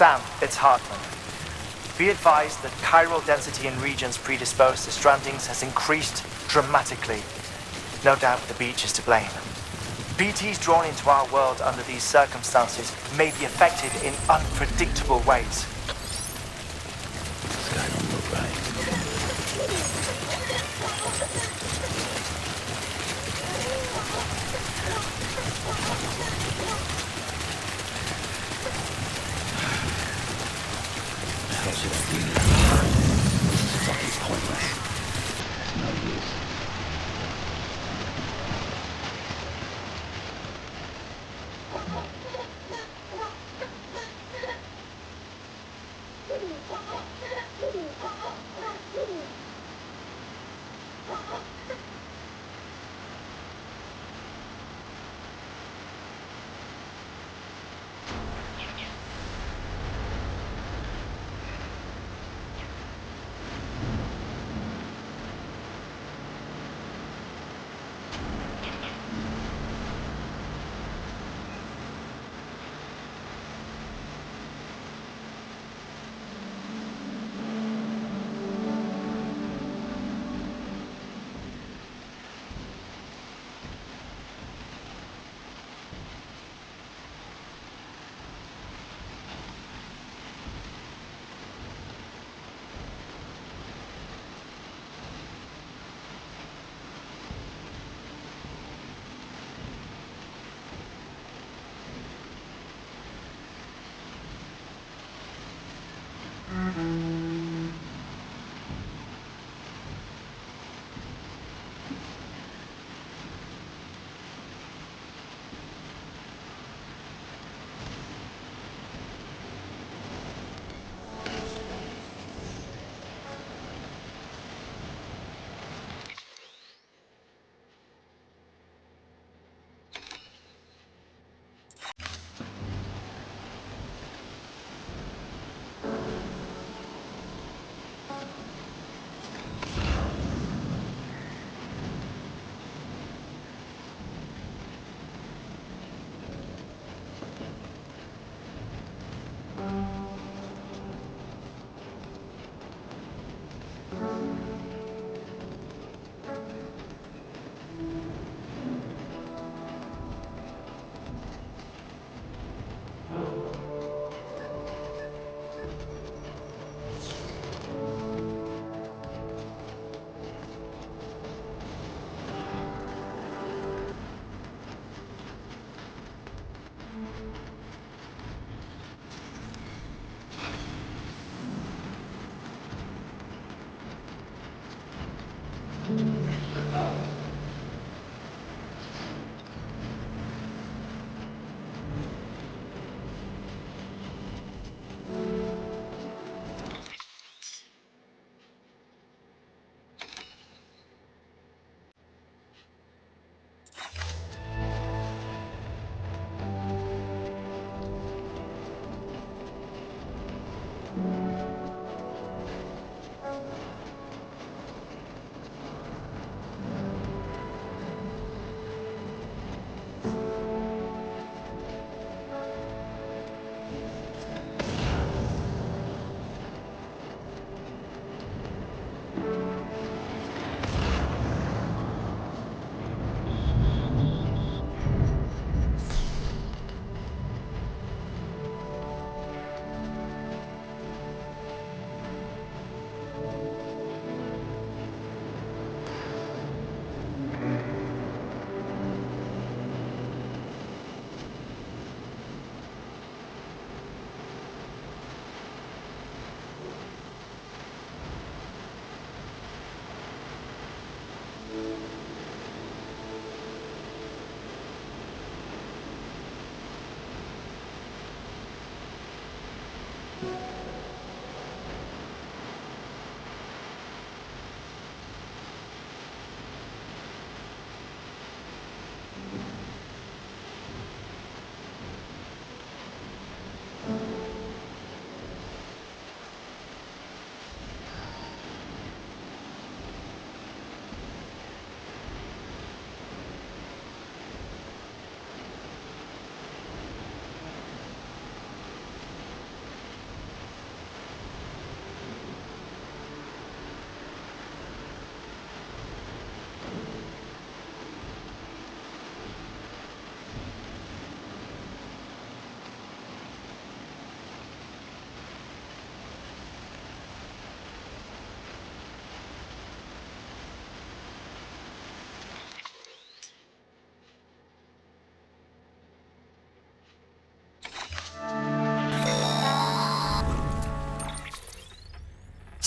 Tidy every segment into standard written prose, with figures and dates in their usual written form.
Sam, it's Hartman. Be advised that chiral density in regions predisposed to strandings has increased dramatically. No doubt the beach is to blame. BTs drawn into our world under these circumstances may be affected in unpredictable ways. This guy don't look right. How should I do this? This is fucking pointless. It's no use.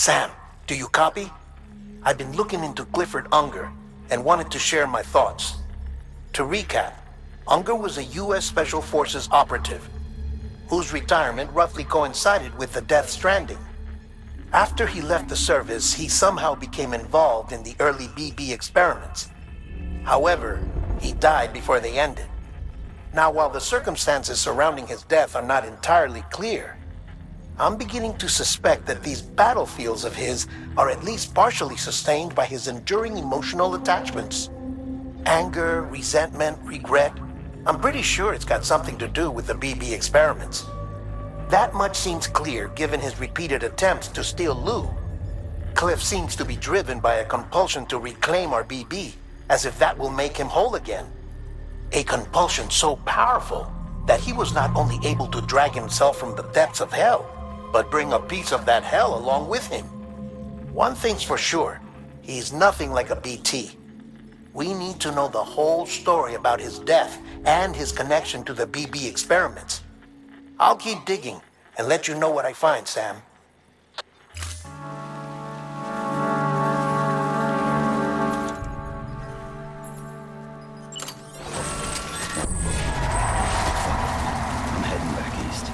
Sam, do you copy? I've been looking into Clifford Unger and wanted to share my thoughts. To recap, Unger was a U.S. Special Forces operative whose retirement roughly coincided with the Death Stranding. After he left the service, he somehow became involved in the early BB experiments. However, he died before they ended. Now, while the circumstances surrounding his death are not entirely clear, I'm beginning to suspect that these battlefields of his are at least partially sustained by his enduring emotional attachments. Anger, resentment, regret. I'm pretty sure it's got something to do with the BB experiments. That much seems clear given his repeated attempts to steal Lou. Cliff seems to be driven by a compulsion to reclaim our BB, as if that will make him whole again. A compulsion so powerful that he was not only able to drag himself from the depths of hell, but bring a piece of that hell along with him. One thing's for sure, he's nothing like a BT. We need to know the whole story about his death and his connection to the BB experiments. I'll keep digging and let you know what I find, Sam. I'm heading back east.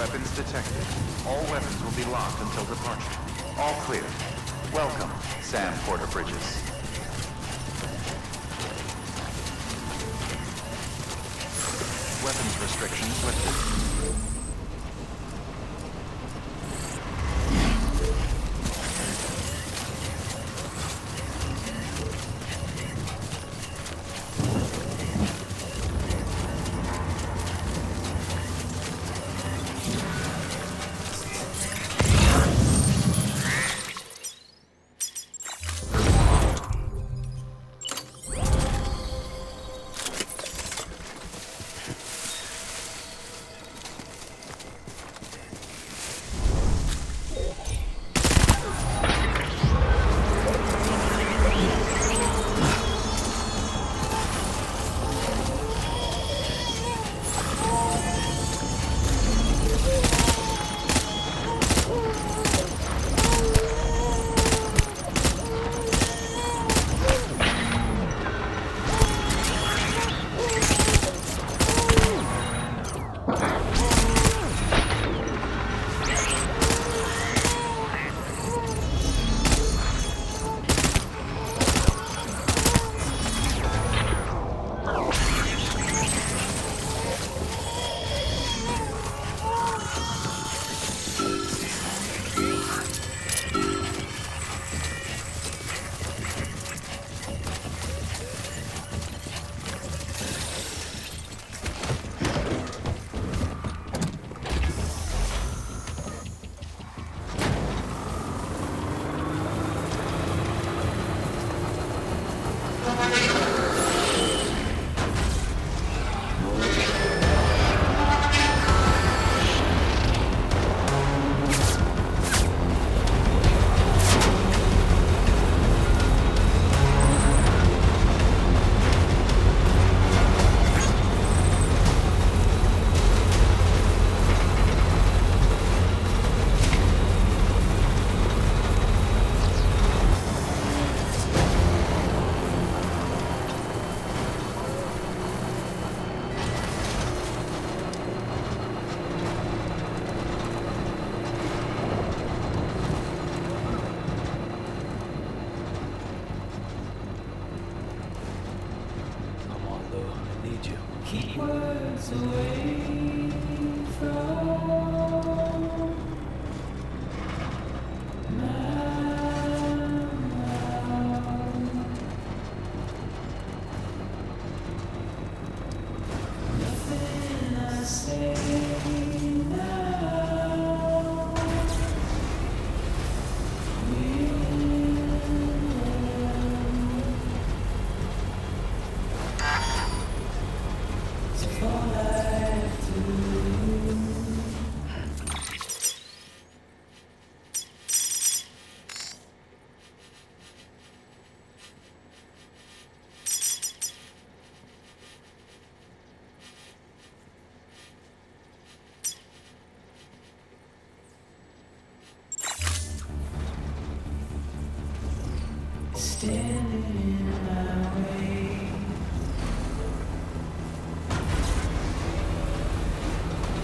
Weapons detected. All weapons will be locked until departure. All clear. Welcome, Sam Porter Bridges. Weapons restrictions lifted. Keep words away from my mouth. Nothing I say now for life to standing in my way.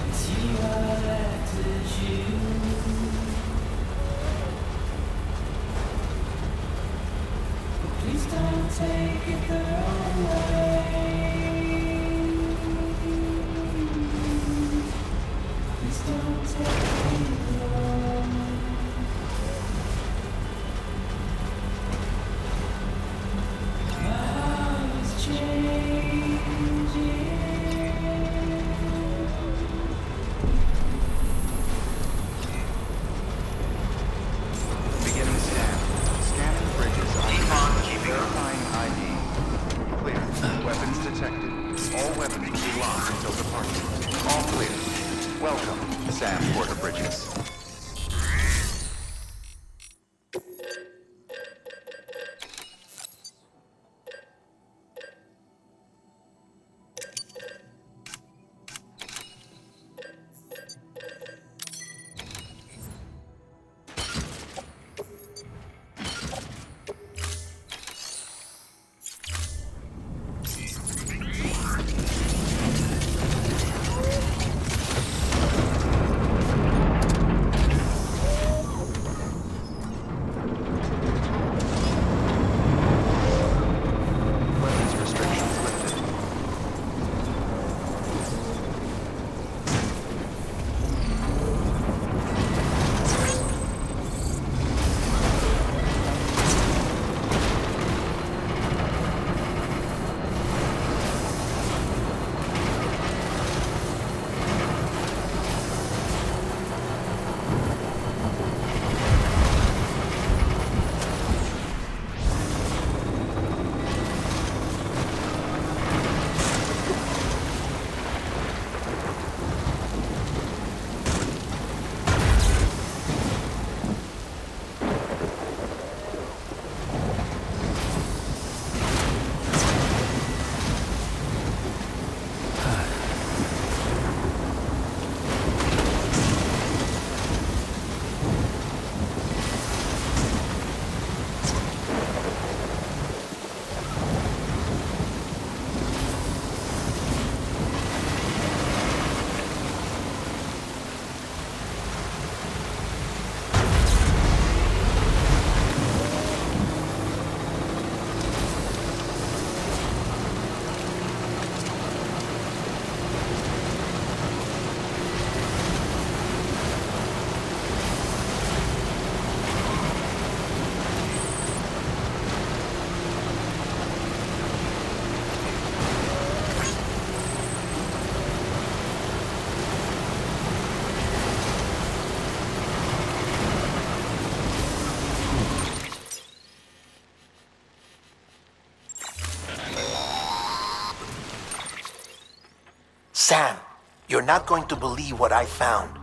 It's you I left at you. But please don't take it the wrong way. Please don't take it the wrong way. Beginning scan. Scanning bridges. Keep on keeping up. Verifying ID. Clear. Weapons detected. All weapons will be locked until departure. All clear. Welcome, Sam Porter Bridges. Sam, you're not going to believe what I found.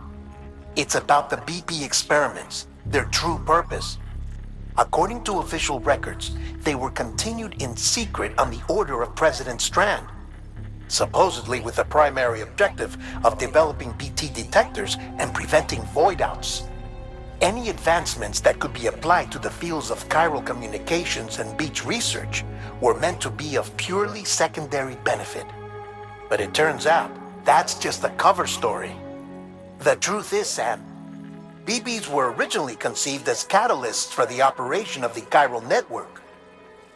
It's about the BP experiments, their true purpose. According to official records, they were continued in secret on the order of President Strand, supposedly with the primary objective of developing BT detectors and preventing voidouts. Any advancements that could be applied to the fields of chiral communications and beach research were meant to be of purely secondary benefit. But it turns out, that's just a cover story. The truth is, Sam, BBs were originally conceived as catalysts for the operation of the chiral network.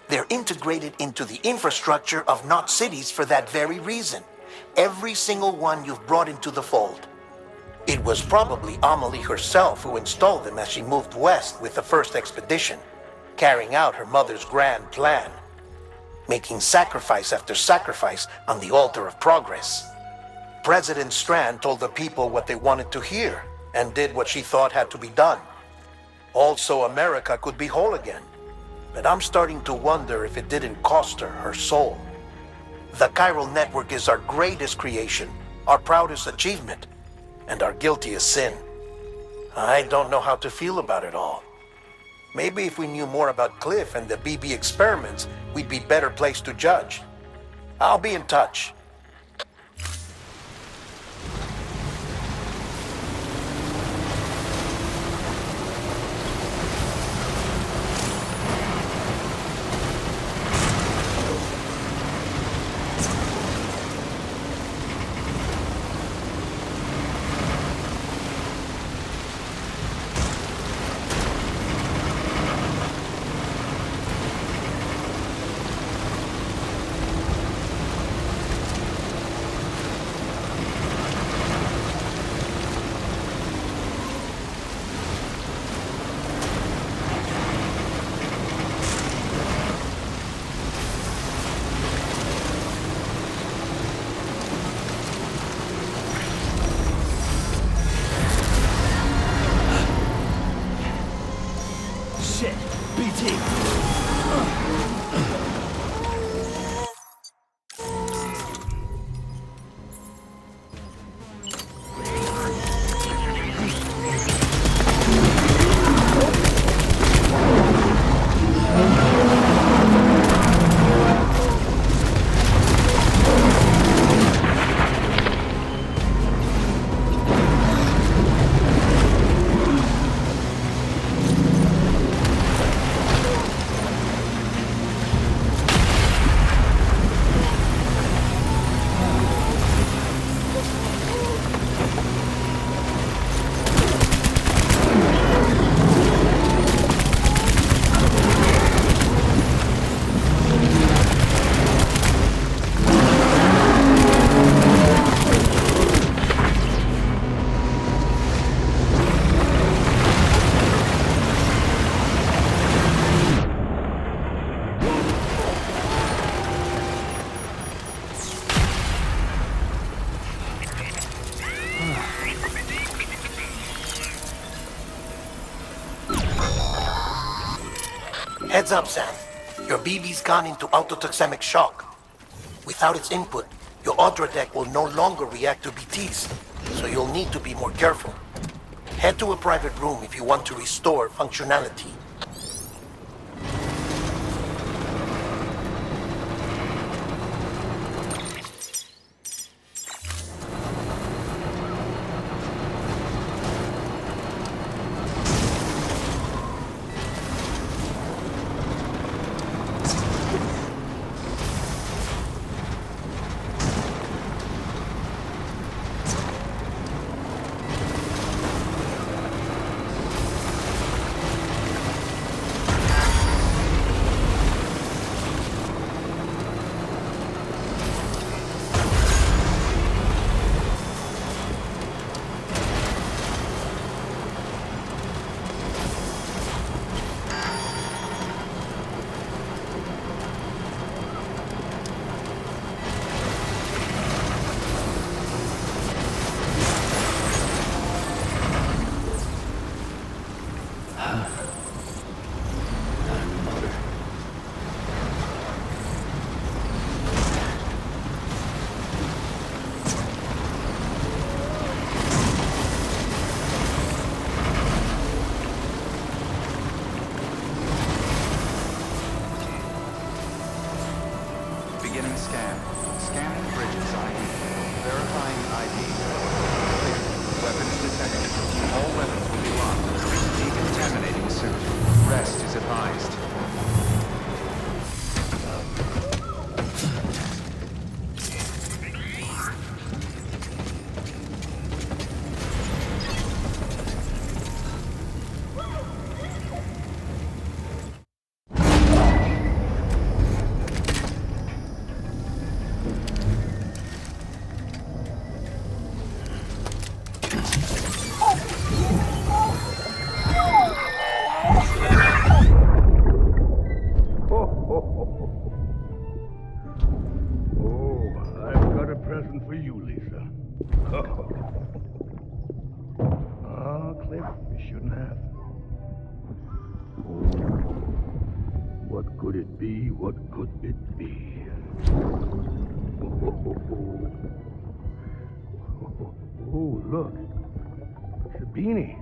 They're integrated into the infrastructure of not cities for that very reason. Every single one you've brought into the fold. It was probably Amelie herself who installed them as she moved west with the first expedition, carrying out her mother's grand plan, making sacrifice after sacrifice on the altar of progress. President Strand told the people what they wanted to hear and did what she thought had to be done. Also, America could be whole again. But I'm starting to wonder if it didn't cost her her soul. The chiral network is our greatest creation, our proudest achievement, and our guiltiest sin. I don't know how to feel about it all. Maybe if we knew more about Cliff and the BB experiments, we'd be better placed to judge. I'll be in touch. Heads up, Sam. Your BB's gone into autotoxemic shock. Without its input, your Audra deck will no longer react to BTs, so you'll need to be more careful. Head to a private room if you want to restore functionality. Scanning bridges ID. Verifying ID. Clear. Weapons detected. All weapons will be locked until decontaminating suit. Rest is advised. What could it be? What could it be? Oh, look. It's a beanie.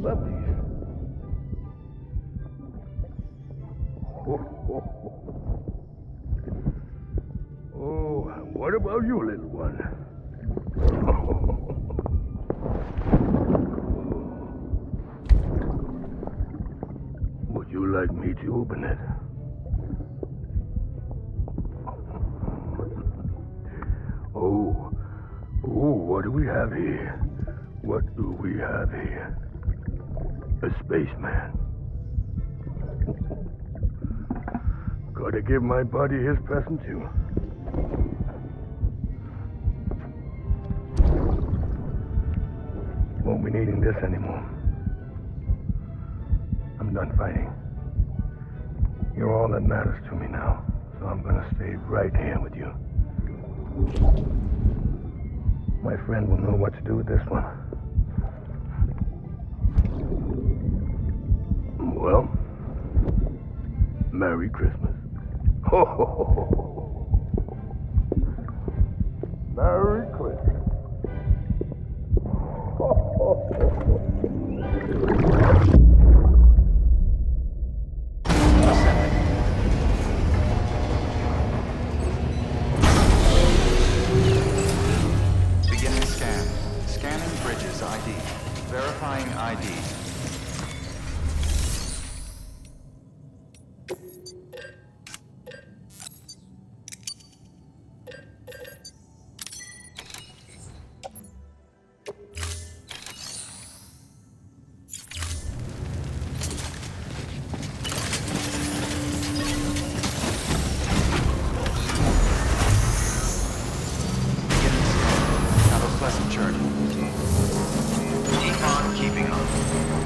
Love these. Oh, what about you, little one? Would you like me to open it? Oh, what do we have here? What do we have here? A spaceman. Gotta give my buddy his present too. Won't be needing this anymore. I'm done fighting. You're all that matters to me now, so I'm gonna stay right here with you. My friend will know what to do with this one. Well, Merry Christmas. Ho, ho, ho, ho. Merry Christmas. Ho, ho, ho, ho. Beginning scan. Scanning bridges ID. Verifying ID. Pleasant journey. Decon keeping on.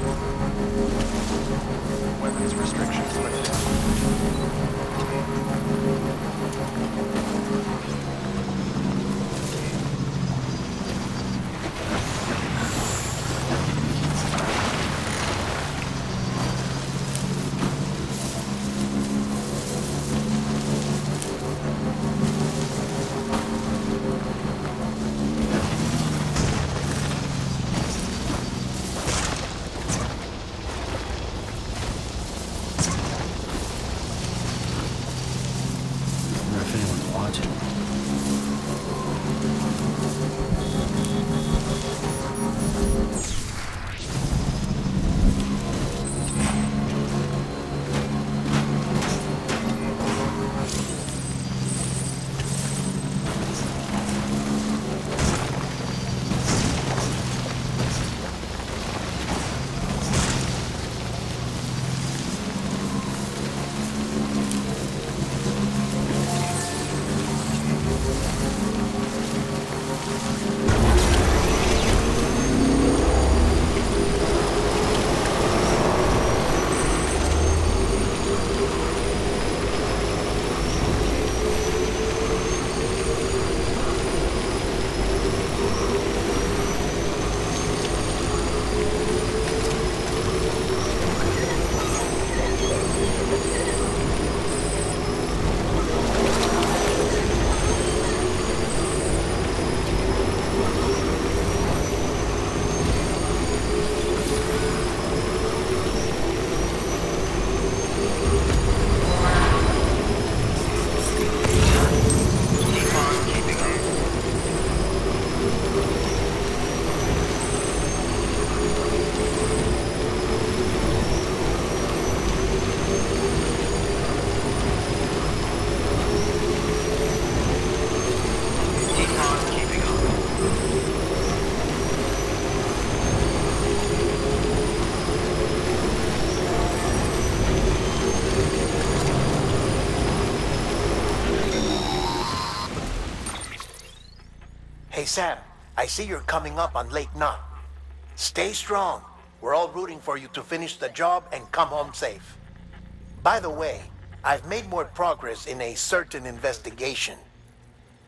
Sam, I see you're coming up on Lake Knot. Stay strong. We're all rooting for you to finish the job and come home safe. By the way, I've made more progress in a certain investigation.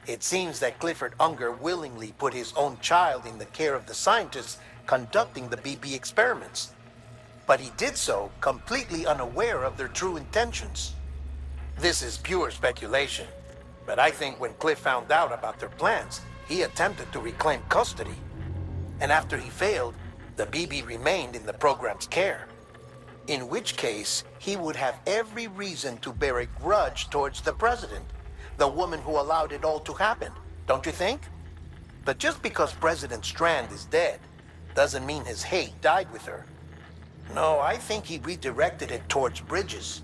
It seems that Clifford Unger willingly put his own child in the care of the scientists conducting the BB experiments. But he did so completely unaware of their true intentions. This is pure speculation, but I think when Cliff found out about their plans, he attempted to reclaim custody. And after he failed, the BB remained in the program's care. In which case, he would have every reason to bear a grudge towards the president, the woman who allowed it all to happen, don't you think? But just because President Strand is dead, doesn't mean his hate died with her. No, I think he redirected it towards Bridges,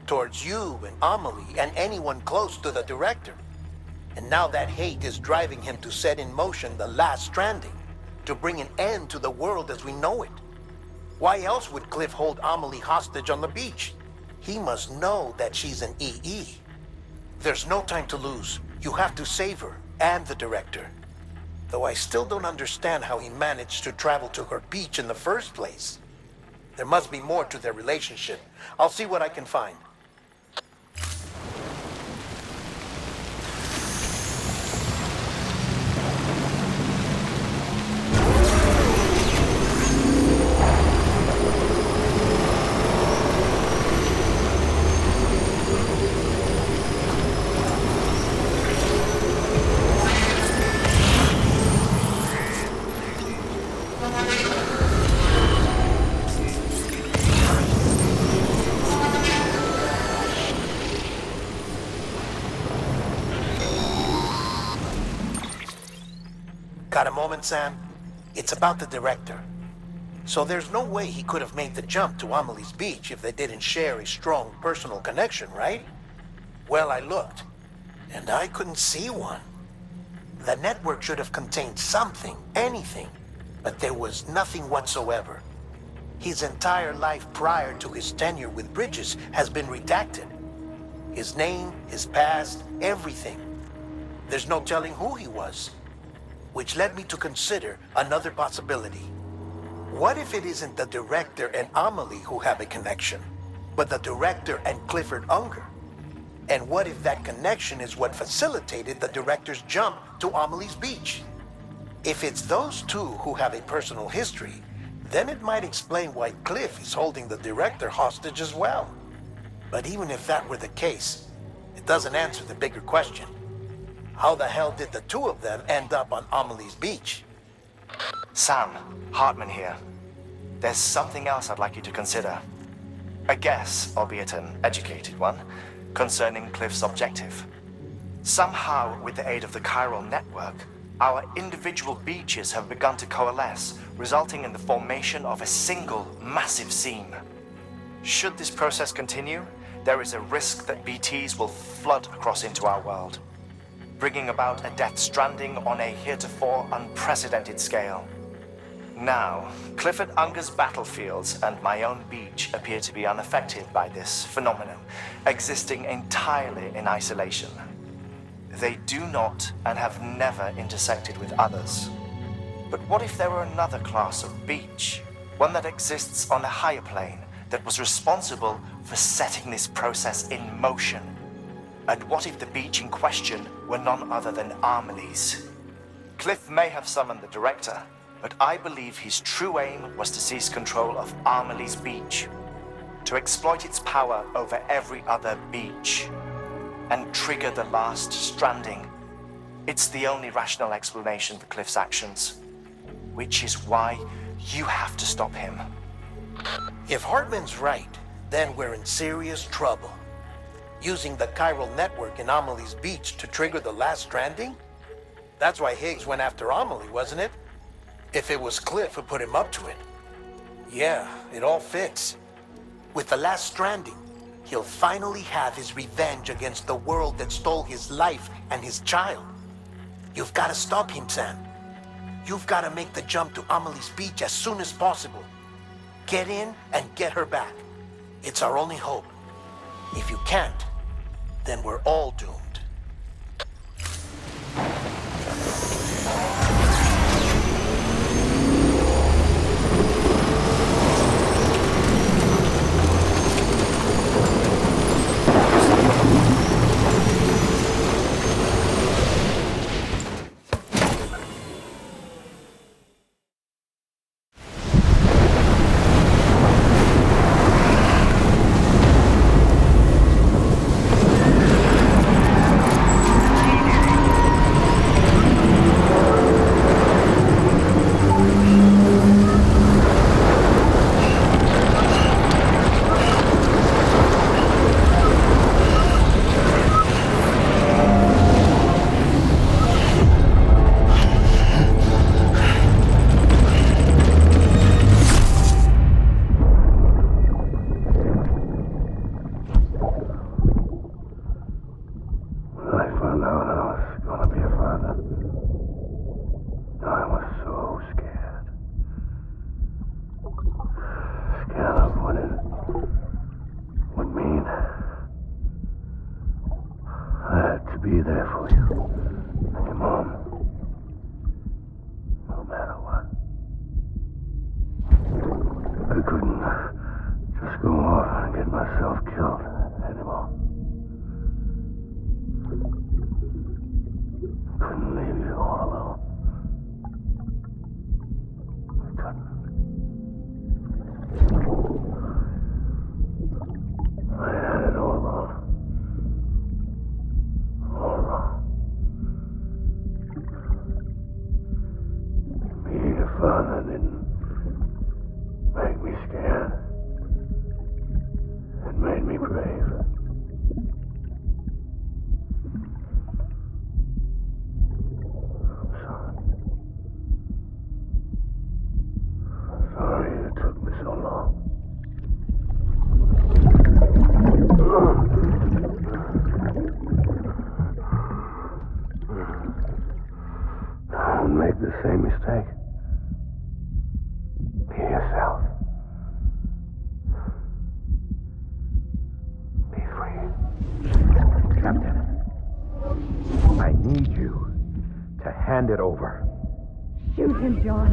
towards you and Amelie and anyone close to the director. And now that hate is driving him to set in motion the last stranding, to bring an end to the world as we know it. Why else would Cliff hold Amelie hostage on the beach? He must know that she's an EE. There's no time to lose. You have to save her and the director. Though I still don't understand how he managed to travel to her beach in the first place. There must be more to their relationship. I'll see what I can find. Got a moment, Sam? It's about the director. So there's no way he could have made the jump to Amelie's beach if they didn't share a strong personal connection, right? Well, I looked, and I couldn't see one. The network should have contained something, anything, but there was nothing whatsoever. His entire life prior to his tenure with Bridges has been redacted. His name, his past, everything. There's no telling who he was. Which led me to consider another possibility. What if it isn't the director and Amelie who have a connection, but the director and Clifford Unger? And what if that connection is what facilitated the director's jump to Amelie's beach? If it's those two who have a personal history, then it might explain why Cliff is holding the director hostage as well. But even if that were the case, it doesn't answer the bigger question. How the hell did the two of them end up on Amelie's beach? Sam, Hartman here. There's something else I'd like you to consider. A guess, albeit an educated one, concerning Cliff's objective. Somehow, with the aid of the chiral network, our individual beaches have begun to coalesce, resulting in the formation of a single massive seam. Should this process continue, there is a risk that BTs will flood across into our world, bringing about a Death Stranding on a heretofore unprecedented scale. Now, Clifford Unger's battlefields and my own beach appear to be unaffected by this phenomenon, existing entirely in isolation. They do not and have never intersected with others. But what if there were another class of beach, one that exists on a higher plane, that was responsible for setting this process in motion? And what if the beach in question were none other than Amelie's? Cliff may have summoned the director, but I believe his true aim was to seize control of Amelie's beach, to exploit its power over every other beach, and trigger the last stranding. It's the only rational explanation for Cliff's actions, which is why you have to stop him. If Hartman's right, then we're in serious trouble. Using the chiral network in Amelie's beach to trigger the last stranding? That's why Higgs went after Amelie, wasn't it? If it was Cliff who put him up to it. Yeah, it all fits. With the last stranding, he'll finally have his revenge against the world that stole his life and his child. You've got to stop him, Sam. You've got to make the jump to Amelie's beach as soon as possible. Get in and get her back. It's our only hope. If you can't, then we're all doomed. matter what. I couldn't just go off and get myself killed anymore. Couldn't leave you all alone. I couldn't. I had it all wrong. All wrong. Being a father didn't make me scared. It made me brave. I'm sorry. I'm sorry it took me so long. Don't make the same mistake. Be yourself. Be free. Captain, I need you to hand it over. Shoot him, John.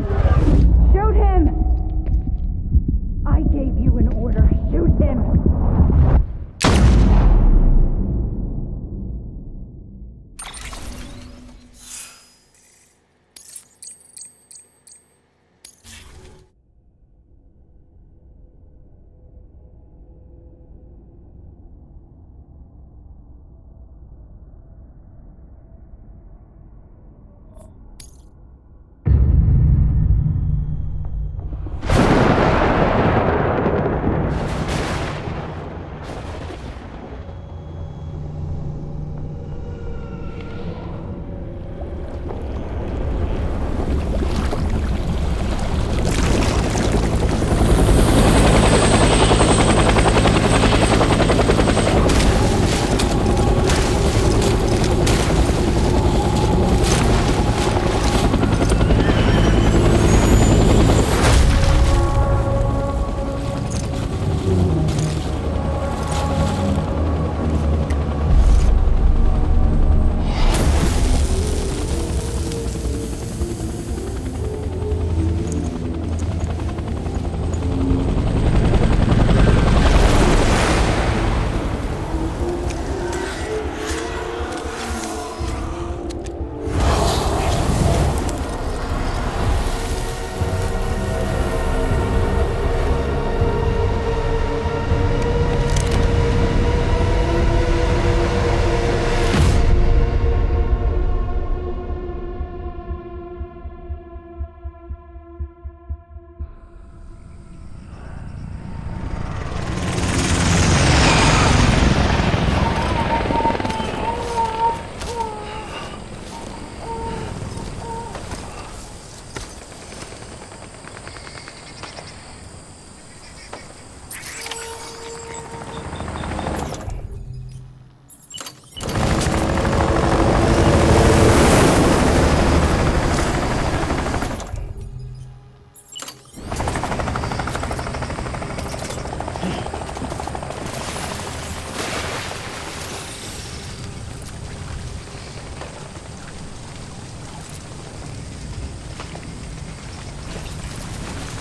Shoot him! I gave you an order. Shoot him!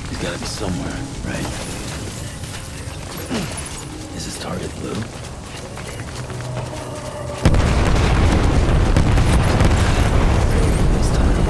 He's gotta be somewhere, right? Is his target blue? This time.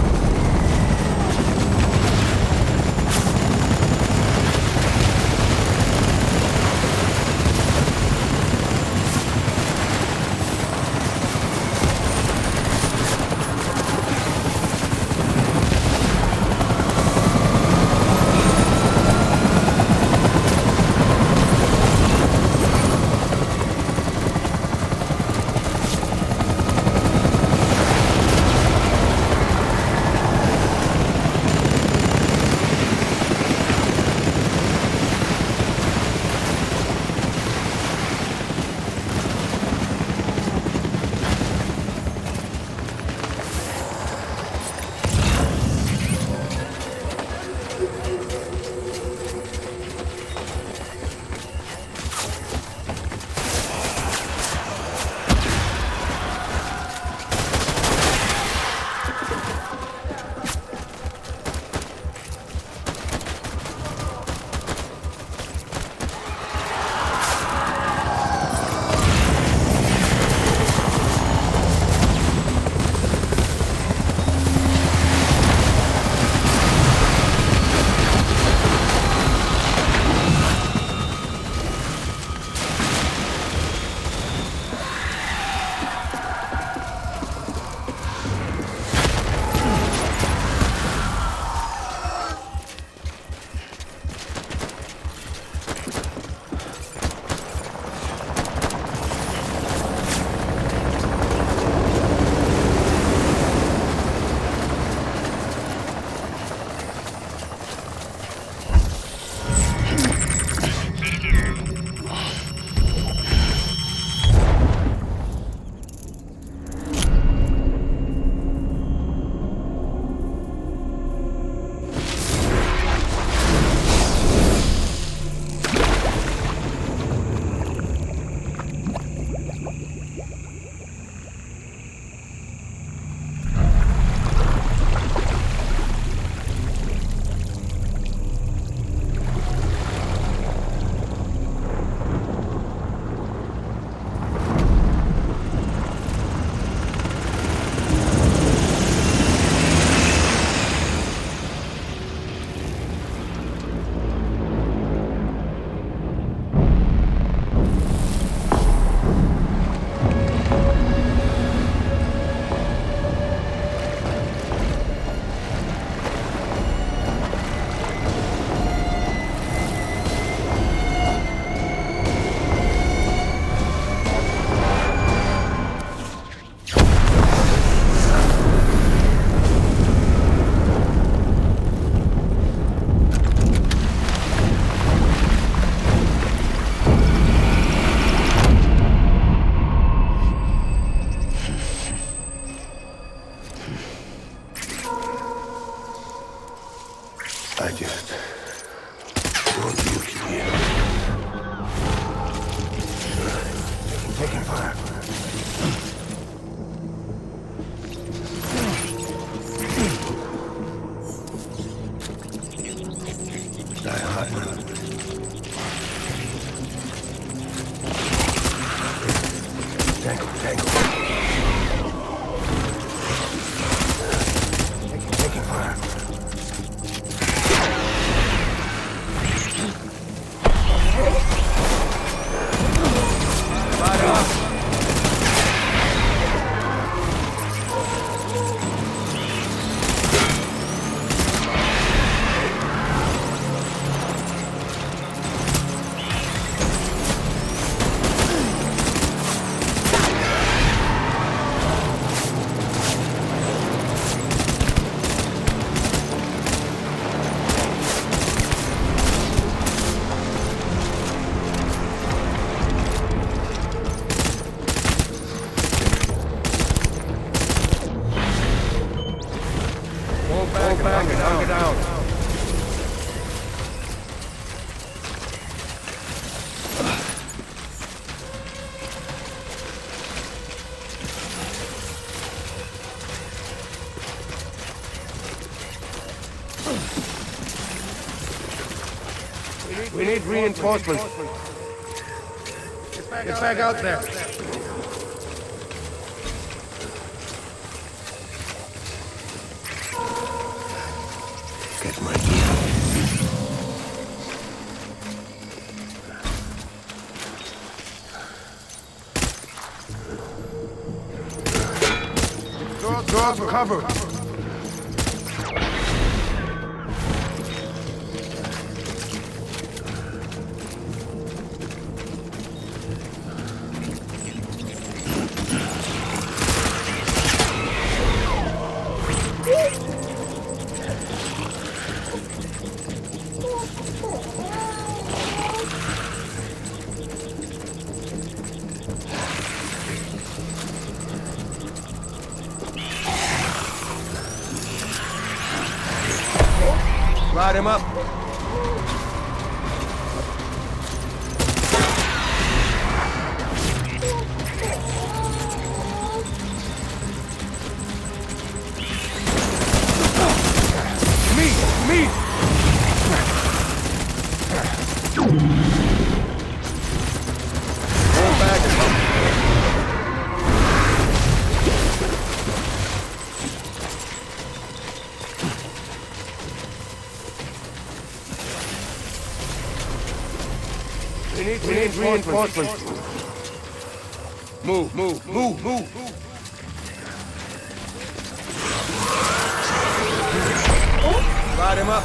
I just want you here. Taking fire. Die hard. Tangle. Taking fire. We need reinforcements. Get back out there. Get my gear. Go out for cover. Ride him up. Me! Fall back and up. We need reinforcements. Move. Ride him up.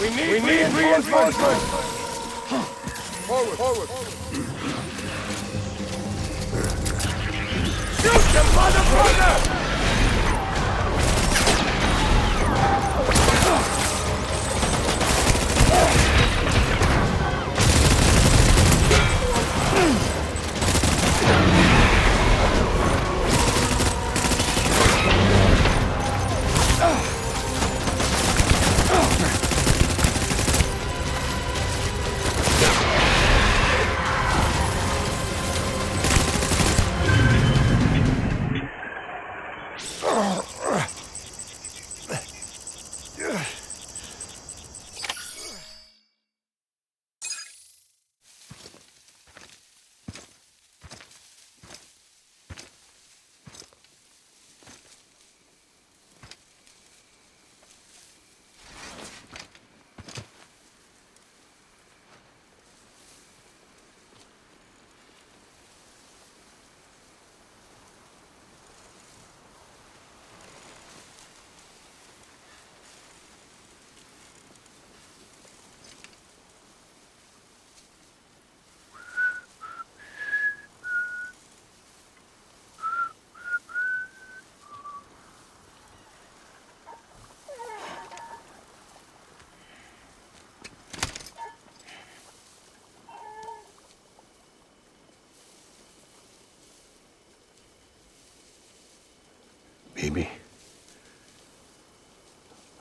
We need reinforcements! Forward! Shoot them, motherfucker! Baby,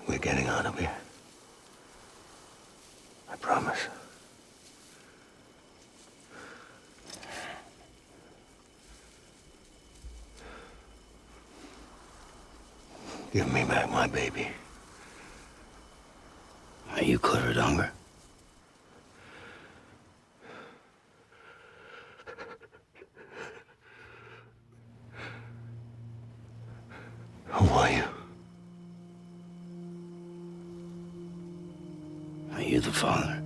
we're getting out of here. I promise. Give me back my baby. Are you Clifford Unger? Who are you? Are you the father?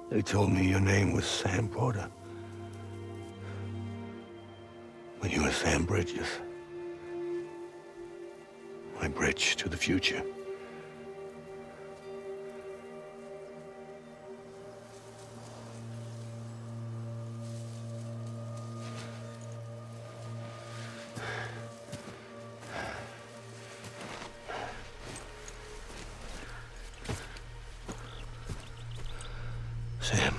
They told me your name was Sam Porter. But you were Sam Bridges. My bridge to the future. Sam,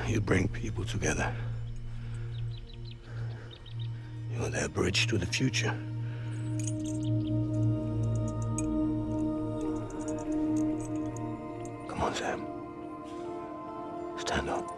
you bring people together. You're their bridge to the future. Come on, Sam. Stand up.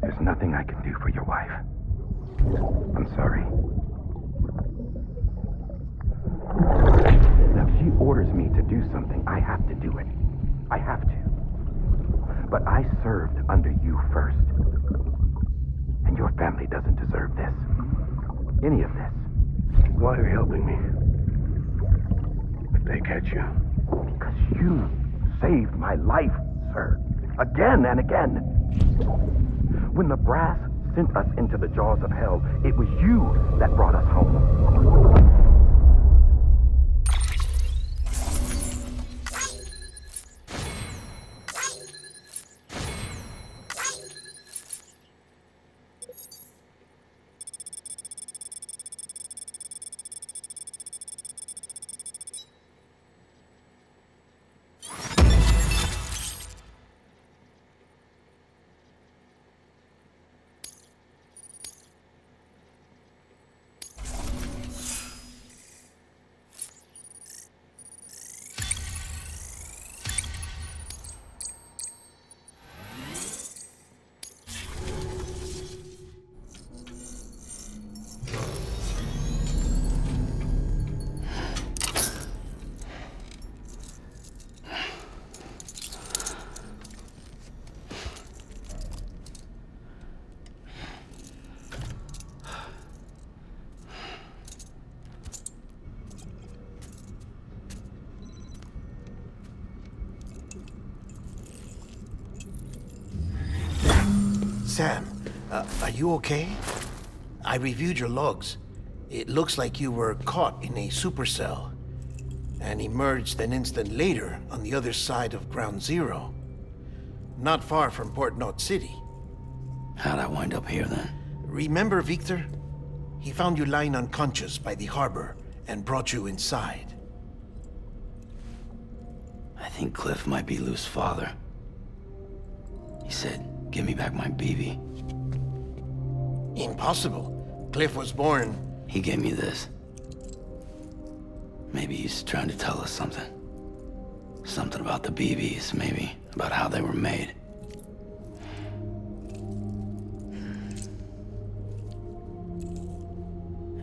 There's nothing I can do for your wife. I'm sorry. Now, if she orders me to do something, I have to do it. I have to. But I served under you first. And your family doesn't deserve this. Any of this. Why are you helping me? If they catch you. Because you saved my life, sir. Again and again. When the brass sent us into the jaws of hell, it was you that brought us home. Sam, are you okay? I reviewed your logs. It looks like you were caught in a supercell and emerged an instant later on the other side of Ground Zero. Not far from Port Knot City. How'd I wind up here then? Remember Victor? He found you lying unconscious by the harbor and brought you inside. I think Cliff might be Lou's father. He said, give me back my BB. Impossible. Cliff was born... He gave me this. Maybe he's trying to tell us something. Something about the BBs, maybe. About how they were made.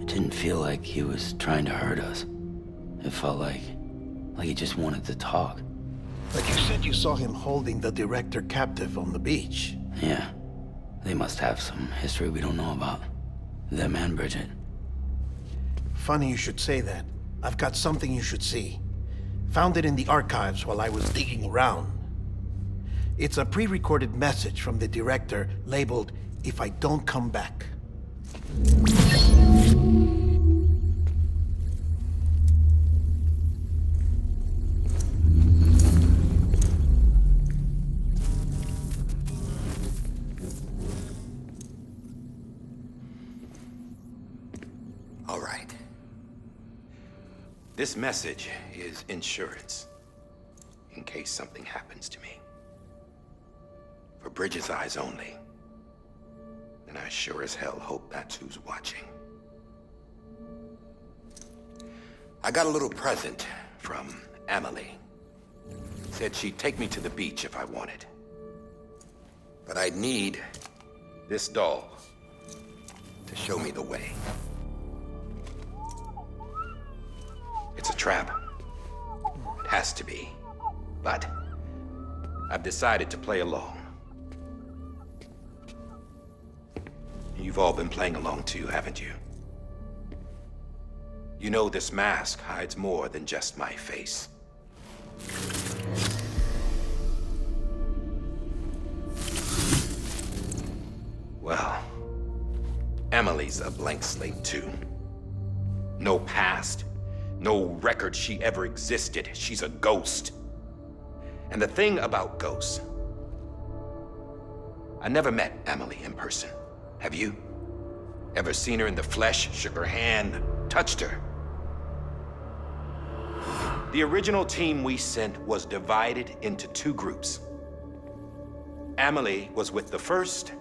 It didn't feel like he was trying to hurt us. It felt like he just wanted to talk. But you said you saw him holding the director captive on the beach. Yeah. They must have some history we don't know about. Them and Bridget. Funny you should say that. I've got something you should see. Found it in the archives while I was digging around. It's a pre-recorded message from the director labeled, "If I don't come back." All right. This message is insurance, in case something happens to me. For Bridget's eyes only. And I sure as hell hope that's who's watching. I got a little present from Emily. Said she'd take me to the beach if I wanted. But I'd need this doll to show me the way. It's a trap. It has to be. But I've decided to play along. You've all been playing along too, haven't you? You know this mask hides more than just my face. Well, Emily's a blank slate too. No past. No record she ever existed. She's a ghost. And the thing about ghosts, I never met Emily in person. Have you? Ever seen her in the flesh, shook her hand, touched her? The original team we sent was divided into two groups. Emily was with the first.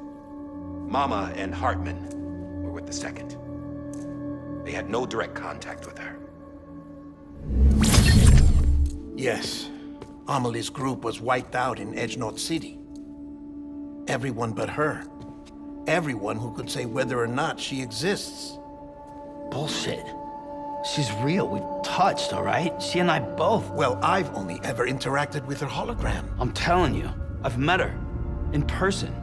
Mama and Hartman were with the second. They had no direct contact with her. Yes. Amelie's group was wiped out in Edge Knot City. Everyone but her. Everyone who could say whether or not she exists. Bullshit. She's real. We've touched, all right? She and I both. Well, I've only ever interacted with her hologram. I'm telling you, I've met her. In person.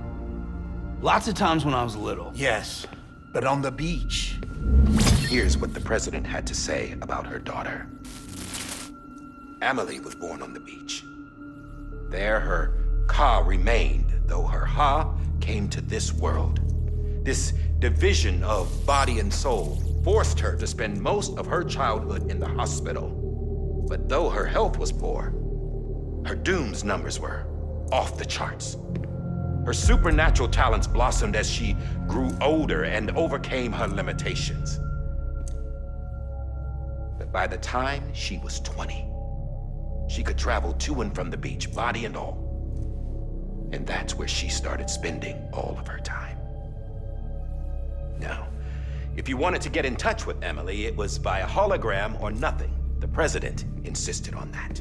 Lots of times when I was little. Yes, but on the beach. Here's what the president had to say about her daughter. Emily was born on the beach. There her Ka remained, though her Ha came to this world. This division of body and soul forced her to spend most of her childhood in the hospital. But though her health was poor, her Doom's numbers were off the charts. Her supernatural talents blossomed as she grew older and overcame her limitations. But by the time she was 20, she could travel to and from the beach, body and all. And that's where she started spending all of her time. Now, if you wanted to get in touch with Emily, it was via hologram or nothing. The president insisted on that.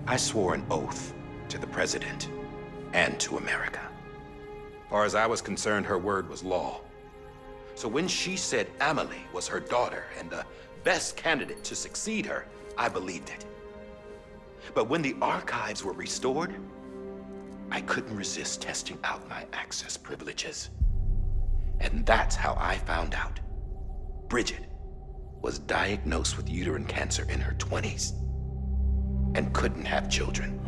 I swore an oath to the president and to America. As far as I was concerned, her word was law. So when she said Emily was her daughter and the best candidate to succeed her, I believed it. But when the archives were restored, I couldn't resist testing out my access privileges. And that's how I found out Bridget was diagnosed with uterine cancer in her 20s. and couldn't have children.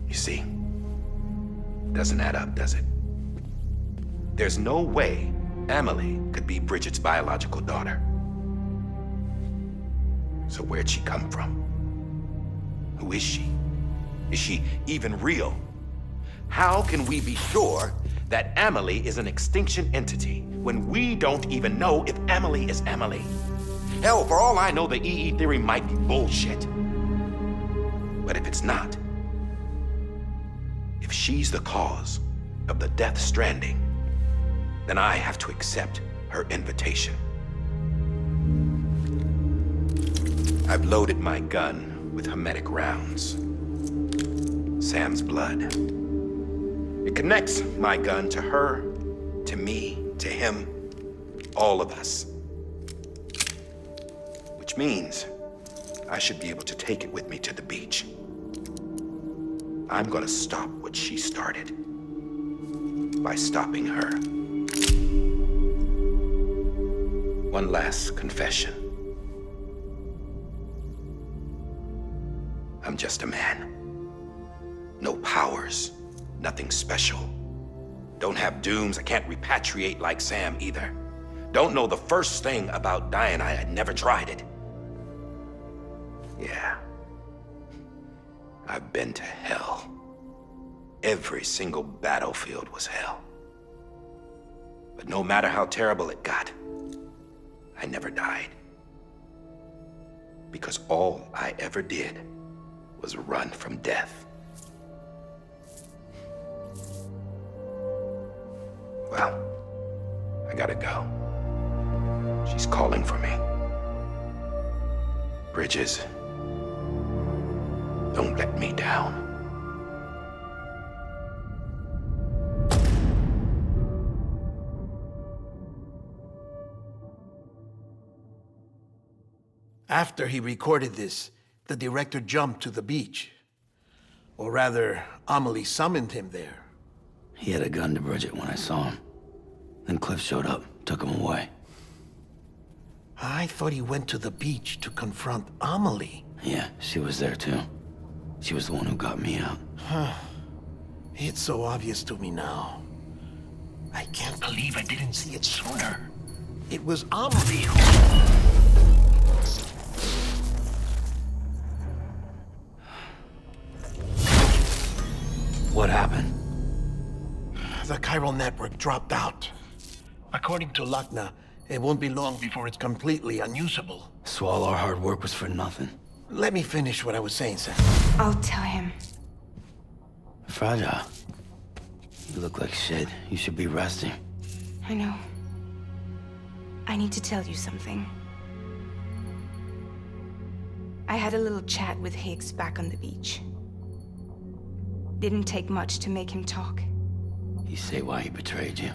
You see, doesn't add up, does it? There's no way Amelie could be Bridget's biological daughter. So where'd she come from? Who is she? Is she even real? How can we be sure that Amelie is an extinction entity when we don't even know if Amelie is Amelie? Hell, for all I know, the EE theory might be bullshit. But if it's not, if she's the cause of the Death Stranding, then I have to accept her invitation. I've loaded my gun with hermetic rounds. Sam's blood. It connects my gun to her, to me, to him, all of us. Which means I should be able to take it with me to the beach. I'm gonna stop what she started by stopping her. One last confession. I'm just a man. No powers, nothing special. Don't have dooms, I can't repatriate like Sam either. Don't know the first thing about dying, I had never tried it. Yeah. I've been to hell. Every single battlefield was hell. But no matter how terrible it got, I never died. Because all I ever did was run from death. Well, I gotta go. She's calling for me. Bridges, don't let me down. After he recorded this, the director jumped to the beach. Or rather, Amelie summoned him there. He had a gun to Bridget when I saw him. Then Cliff showed up, took him away. I thought he went to the beach to confront Amelie. Yeah, she was there too. She was the one who got me out. It's so obvious to me now. I can't believe I didn't see it sooner. It was Amelie who... What happened? The chiral network dropped out. According to Lakna, it won't be long before it's completely unusable. So all our hard work was for nothing. Let me finish what I was saying, Sam. I'll tell him. Fragile. You look like shit. You should be resting. I know. I need to tell you something. I had a little chat with Higgs back on the beach. Didn't take much to make him talk. You say why he betrayed you?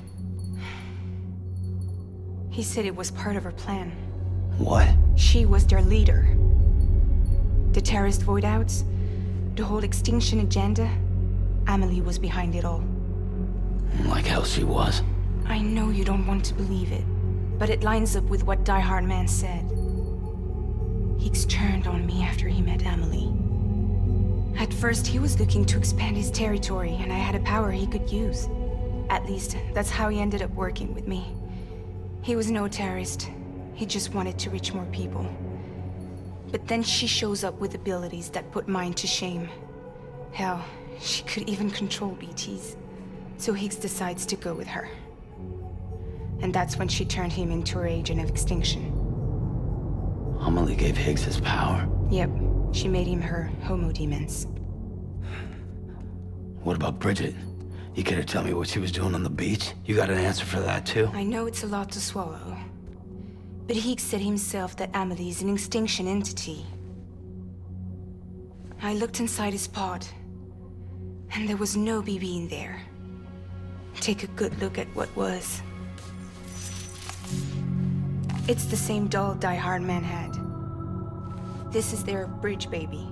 He said it was part of her plan. What? She was their leader. The terrorist void-outs, the whole extinction agenda, Amelie was behind it all. Like hell she was. I know you don't want to believe it, but it lines up with what Die Hard Man said. Higgs turned on me after he met Amelie. At first, he was looking to expand his territory, and I had a power he could use. At least, that's how he ended up working with me. He was no terrorist. He just wanted to reach more people. But then she shows up with abilities that put mine to shame. Hell, she could even control BTs. So Higgs decides to go with her. And that's when she turned him into her agent of extinction. Amelie gave Higgs his power? Yep. She made him her homo demons. What about Bridget? You care to tell me what she was doing on the beach? You got an answer for that too? I know it's a lot to swallow. But Higgs said himself that Amelie is an extinction entity. I looked inside his pod, and there was no BB in there. Take a good look at what was. It's the same doll Die Hard Man had. This is their bridge baby.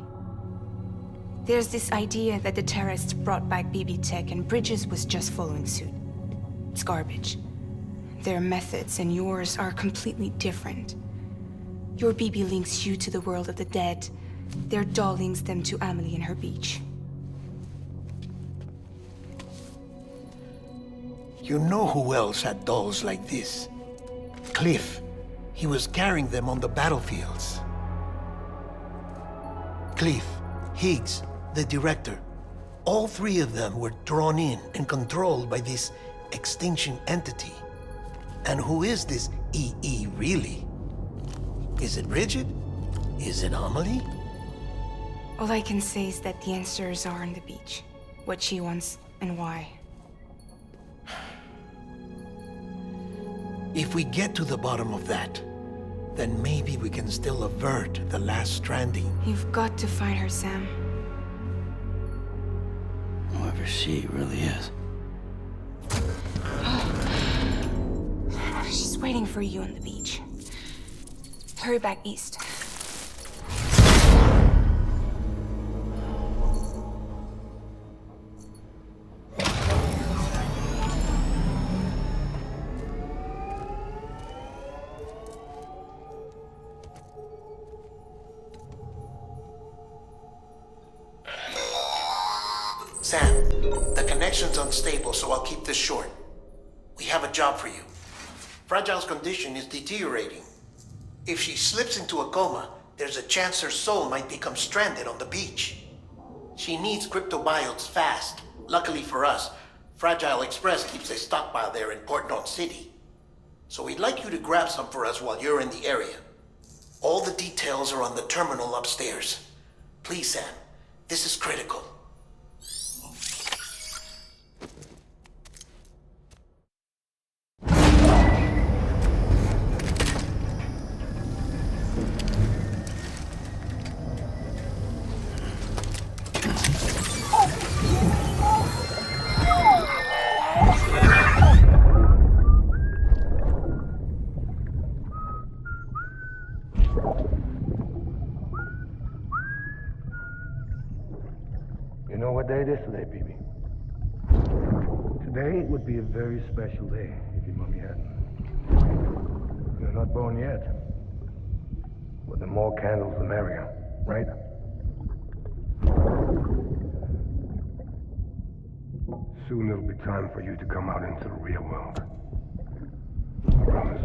There's this idea that the terrorists brought back BB tech and Bridges was just following suit. It's garbage. Their methods and yours are completely different. Your BB links you to the world of the dead, Their doll links them to Amelie and her beach. You know who else had dolls like this? Cliff. He was carrying them on the battlefields. Cliff, Higgs, the director. All three of them were drawn in and controlled by this extinction entity. And who is this EE really? Is it Bridget? Is it Amelie? All I can say is that the answers are on the beach. What she wants and why. If we get to the bottom of that, then maybe we can still avert the last stranding. You've got to find her, Sam. Whoever she really is. She's waiting for you on the beach. Hurry back east. Sam, the connection's unstable, so I'll keep this short. We have a job for you. Fragile's condition is deteriorating. If she slips into a coma, there's a chance her soul might become stranded on the beach. She needs cryptobiotes fast. Luckily for us, PCI Express keeps a stockpile there in Port North City. So we'd like you to grab some for us while you're in the area. All the details are on the terminal upstairs. Please, Sam, this is critical. You know what day it is today, BB? Today would be a very special day if your mommy hadn't. You're not born yet. But the more candles, the merrier, right? Soon it'll be time for you to come out into the real world. I promise.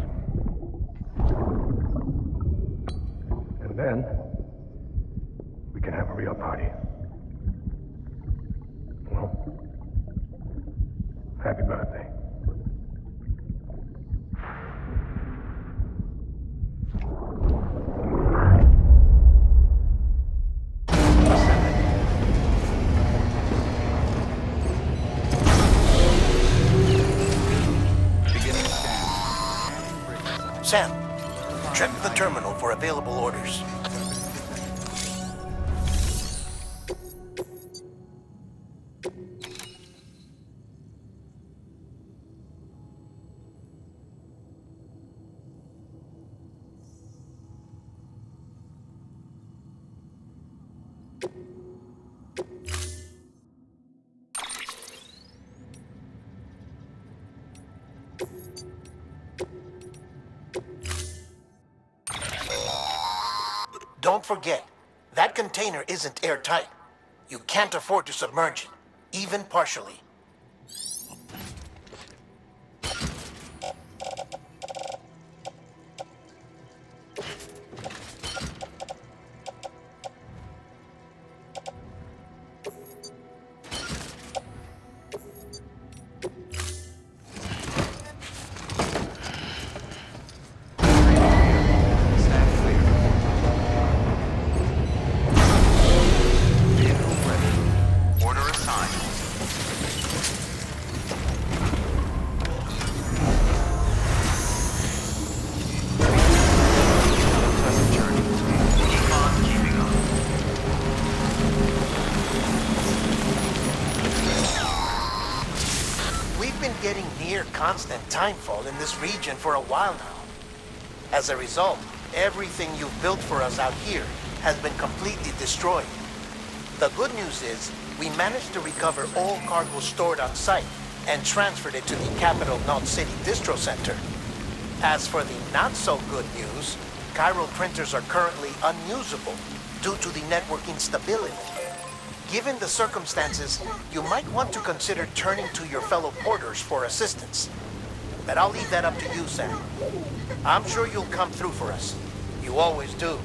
And then, we can have a real party. Well, happy birthday. Sam, check the terminal for available orders. Don't forget, that container isn't airtight. You can't afford to submerge it, even partially. Getting near constant timefall in this region for a while now. As a result, everything you've built for us out here has been completely destroyed. The good news is, we managed to recover all cargo stored on site and transferred it to the Capital North City Distro Center. As for the not-so-good news, chiral printers are currently unusable due to the network instability. Given the circumstances, you might want to consider turning to your fellow porters for assistance. But I'll leave that up to you, Sam. I'm sure you'll come through for us. You always do.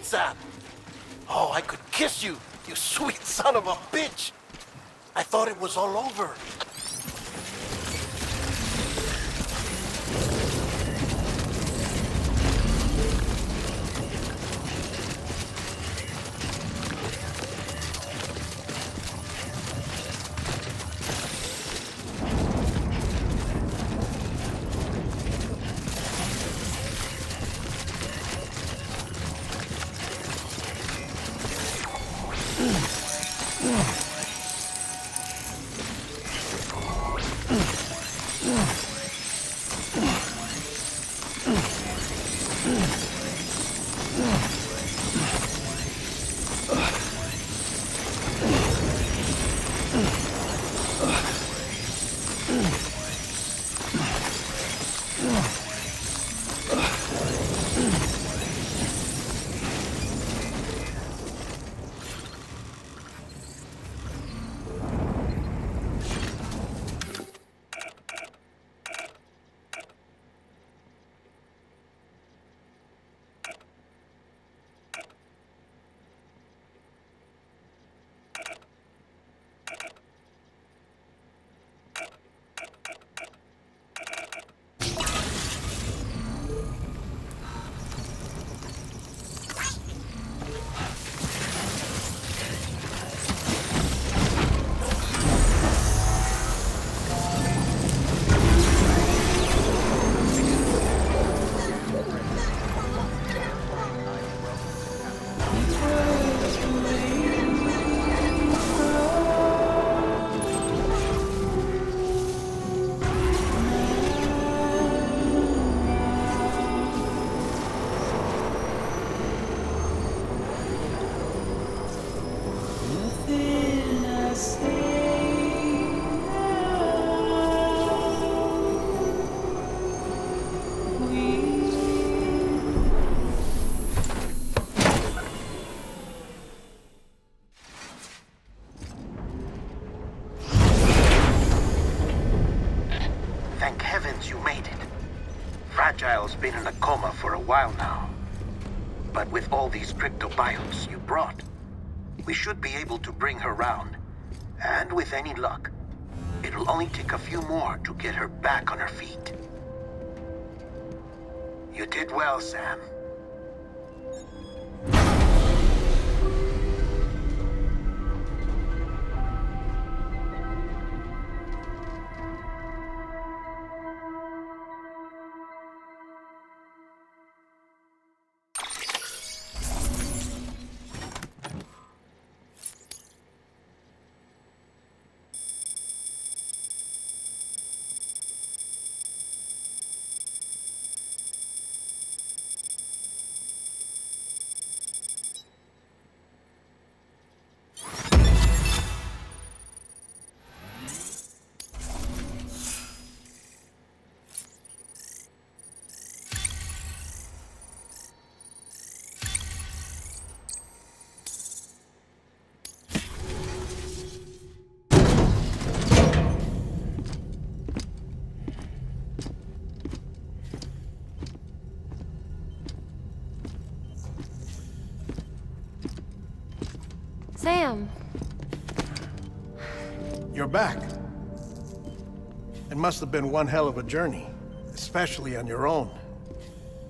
Sam! Oh, I could kiss you, you sweet son of a bitch! I thought it was all over. Thank heavens you made it. Fragile's been in a coma for a while now. But with all these cryptobiotes you brought, we should be able to bring her round. And with any luck, it'll only take a few more to get her back on her feet. You did well, Sam. Sam! You're back. It must have been one hell of a journey, especially on your own.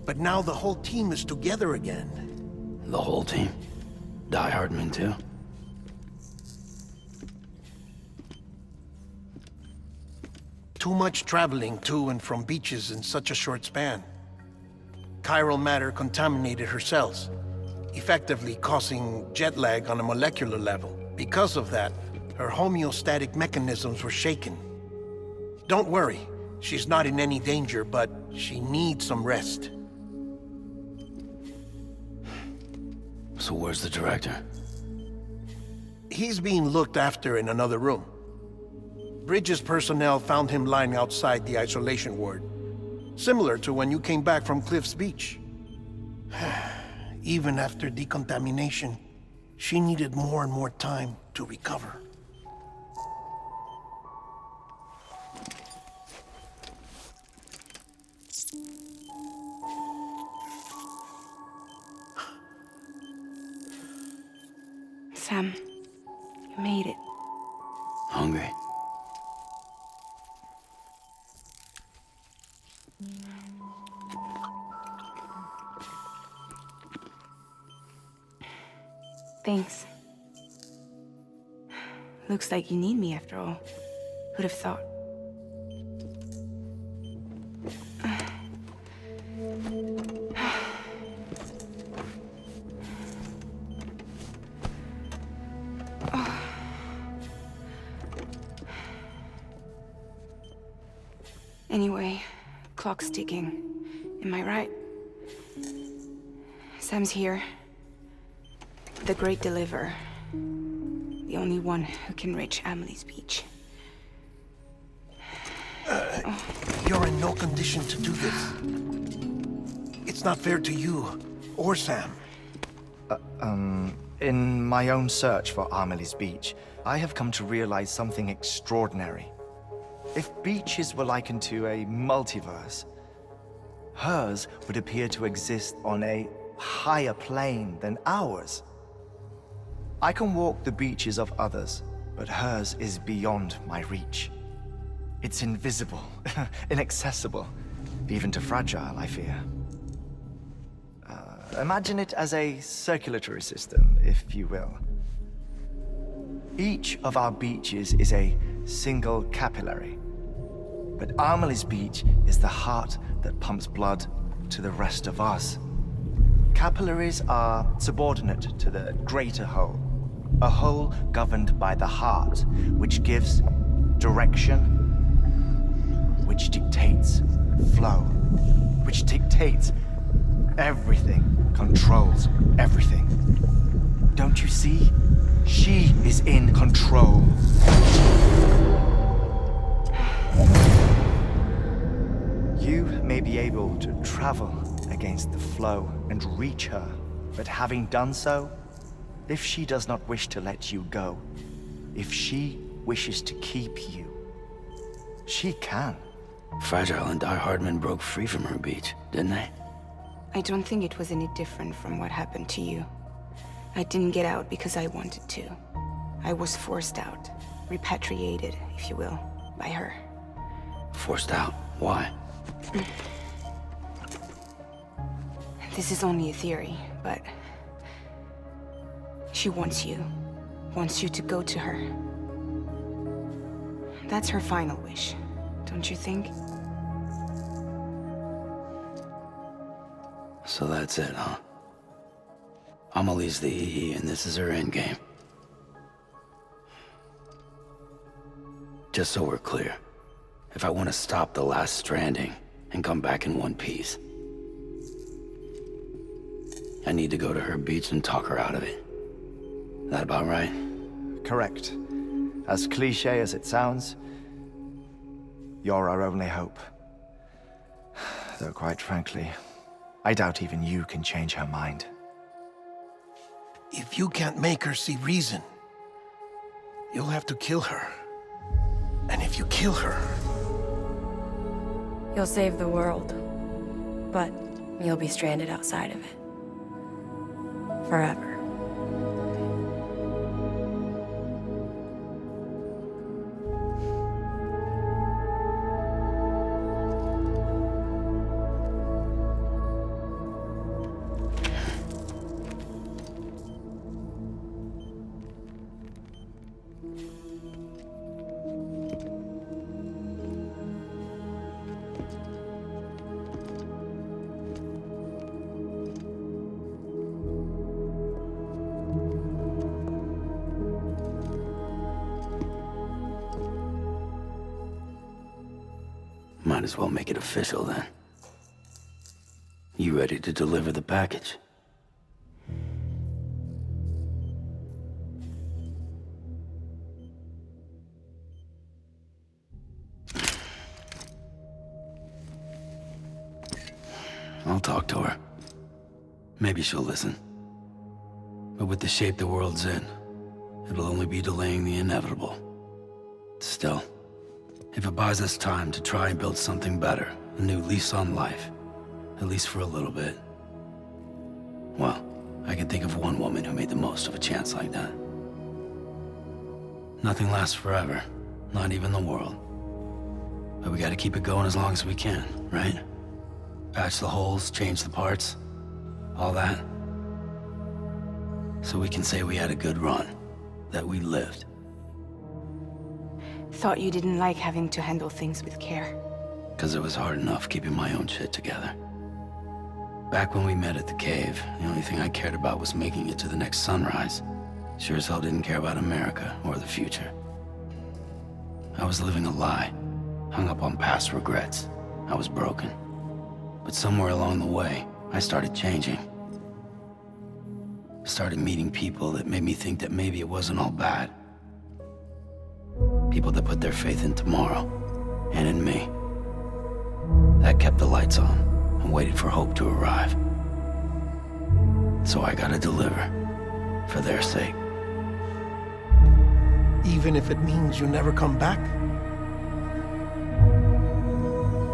But now the whole team is together again. The whole team? Die Hardman too? Too much traveling to and from beaches in such a short span. Chiral matter contaminated her cells, effectively causing jet lag on a molecular level. Because of that, her homeostatic mechanisms were shaken. Don't worry, she's not in any danger, but she needs some rest. So where's the director? He's being looked after in another room. Bridges personnel found him lying outside the isolation ward. Similar to when you came back from Cliff's Beach. Even after decontamination, she needed more and more time to recover. Sam, you made it. Hungry? Thanks. Looks like you need me after all. Who'd have thought? Anyway, clock's ticking. Am I right? Sam's here. The Great Deliverer. The only one who can reach Amelie's beach. You're in no condition to do this. It's not fair to you or Sam. In my own search for Amelie's beach, I have come to realize something extraordinary. If beaches were likened to a multiverse, hers would appear to exist on a higher plane than ours. I can walk the beaches of others, but hers is beyond my reach. It's invisible, inaccessible, even to Fragile, I fear. Imagine it as a circulatory system, if you will. Each of our beaches is a single capillary, but Amelie's beach is the heart that pumps blood to the rest of us. Capillaries are subordinate to the greater whole, a whole governed by the heart, which gives direction, which dictates flow, which dictates everything, controls everything. Don't you see? She is in control. You may be able to travel against the flow and reach her, but having done so, if she does not wish to let you go, if she wishes to keep you, she can. Fragile and Die Hardman broke free from her beach, didn't they? I don't think it was any different from what happened to you. I didn't get out because I wanted to. I was forced out, repatriated, if you will, by her. Forced out? Why? This is only a theory, but she wants you to go to her. That's her final wish, don't you think? So that's it, huh? Amelie's the EE, and this is her endgame. Just so we're clear, if I want to stop the last stranding and come back in one piece, I need to go to her beach and talk her out of it. That about right? Correct. As cliché as it sounds, you're our only hope. Though quite frankly, I doubt even you can change her mind. If you can't make her see reason, you'll have to kill her. And if you kill her... You'll save the world, but you'll be stranded outside of it. Forever. Might as well make it official then. You ready to deliver the package? I'll talk to her. Maybe she'll listen. But with the shape the world's in, it'll only be delaying the inevitable. Still, if it buys us time to try and build something better, a new lease on life, at least for a little bit, well, I can think of one woman who made the most of a chance like that. Nothing lasts forever. Not even the world. But we gotta keep it going as long as we can, right? Patch the holes, change the parts, all that. So we can say we had a good run. That we lived. Thought you didn't like having to handle things with care. 'Cause it was hard enough keeping my own shit together. Back when we met at the cave, the only thing I cared about was making it to the next sunrise. Sure as hell didn't care about America or the future. I was living a lie, hung up on past regrets. I was broken. But somewhere along the way, I started changing. Started meeting people that made me think that maybe it wasn't all bad. People that put their faith in tomorrow, and in me. That kept the lights on, and waited for hope to arrive. So I gotta deliver, for their sake. Even if it means you never come back?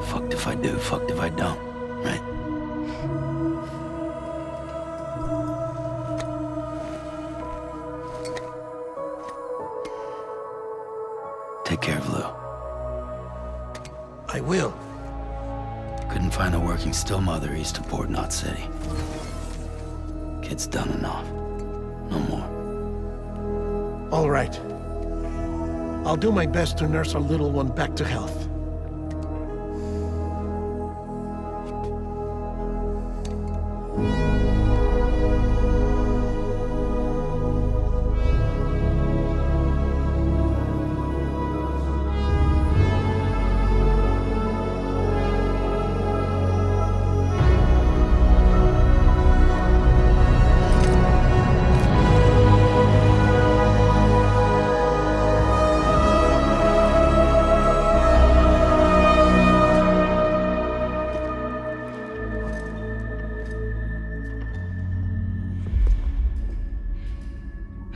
Fucked if I do, fucked if I don't, right? Take care of Lou. I will. Couldn't find a working still mother east of Port Knot City. Kid's done enough. No more. All right. I'll do my best to nurse our little one back to health.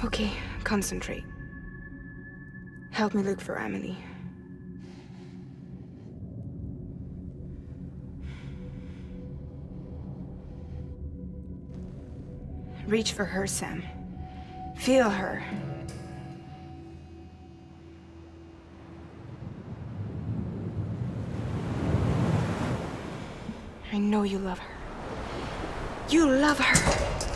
Okay, concentrate. Help me look for Emily. Reach for her, Sam. Feel her. I know you love her. You love her!